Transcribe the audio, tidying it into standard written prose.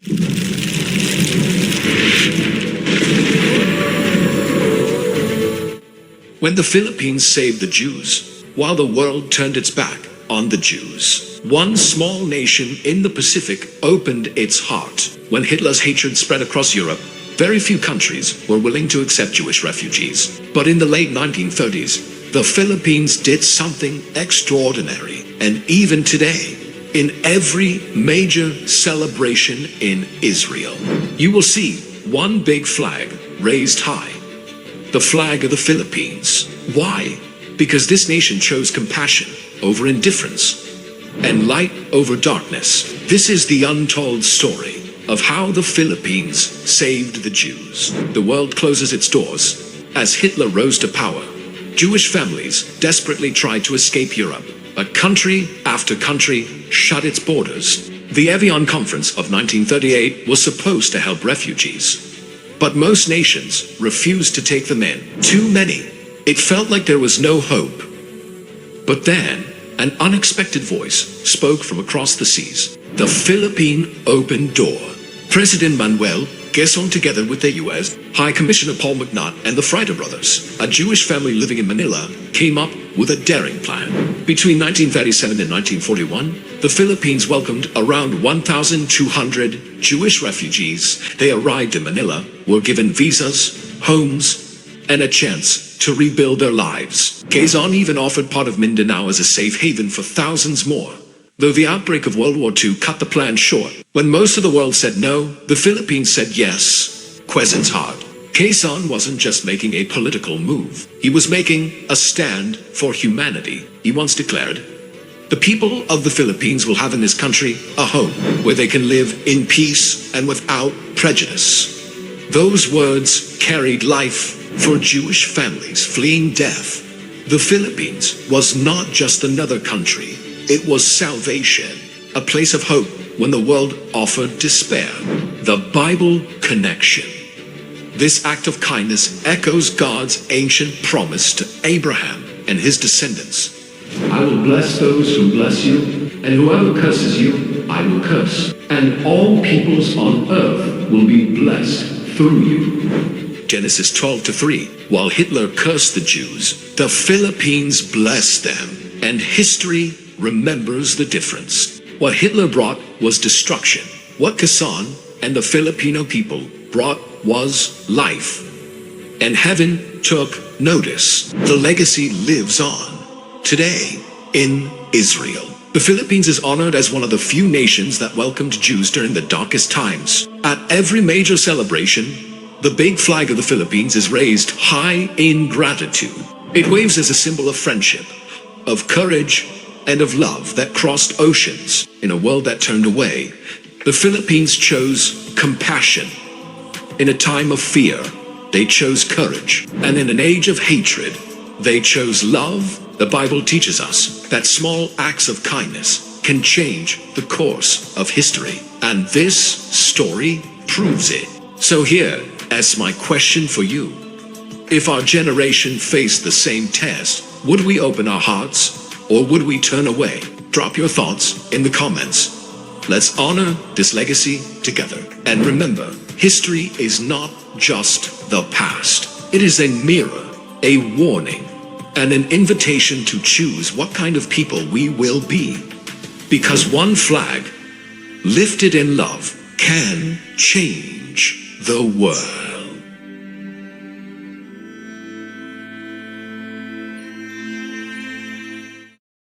When the Philippines saved the Jews, while the world turned its back on the Jews, one small nation in the Pacific opened its heart. When Hitler's hatred spread across Europe, very few countries were willing to accept Jewish refugees. But in the late 1930s, the Philippines did something extraordinary. And even today, in every major celebration in Israel, you will see one big flag raised high. The flag of the Philippines. Why? Because this nation chose compassion over indifference and light over darkness. This is the untold story of how the Philippines saved the Jews. The world closes its doors as Hitler rose to power. Jewish families desperately tried to escape Europe, but country after country shut its borders. The Evian Conference of 1938 was supposed to help refugees, but most nations refused to take them in. Too many. It felt like there was no hope. But then, an unexpected voice spoke from across the seas. The Philippine open door. President Manuel Quezon, together with the U.S. High Commissioner Paul McNutt and the Friday brothers, a Jewish family living in Manila, came up with a daring plan. Between 1937 and 1941, the Philippines welcomed around 1,200 Jewish refugees. They arrived in Manila, were given visas, homes, and a chance to rebuild their lives. Quezon even offered part of Mindanao as a safe haven for thousands more. Though the outbreak of World War II cut the plan short, when most of the world said no, the Philippines said yes. Quezon's heart. Quezon wasn't just making a political move. He was making a stand for humanity. He once declared, "The people of the Philippines will have in this country a home where they can live in peace and without prejudice." Those words carried life for Jewish families fleeing death. The Philippines was not just another country. It was salvation, a place of hope when the world offered despair. The Bible connection. This act of kindness echoes God's ancient promise to Abraham and his descendants. "I will bless those who bless you, and whoever curses you, I will curse. And all peoples on earth will be blessed through you." Genesis 12:3. While Hitler cursed the Jews, the Philippines blessed them, and history remembers the difference. What Hitler brought was destruction. What Quezon and the Filipino people brought was life. And heaven took notice. The legacy lives on today in Israel. The Philippines is honored as one of the few nations that welcomed Jews during the darkest times. At every major celebration, the big flag of the Philippines is raised high in gratitude. It waves as a symbol of friendship, of courage, and of love that crossed oceans in a world that turned away. The Philippines chose compassion. In a time of fear, they chose courage. And in an age of hatred, they chose love. The Bible teaches us that small acts of kindness can change the course of history. And this story proves it. So here, as my question for you, if our generation faced the same test, would we open our hearts or would we turn away? Drop your thoughts in the comments. Let's honor this legacy together. And remember, history is not just the past. It is a mirror, a warning, and an invitation to choose what kind of people we will be. Because one flag, lifted in love, can change the world.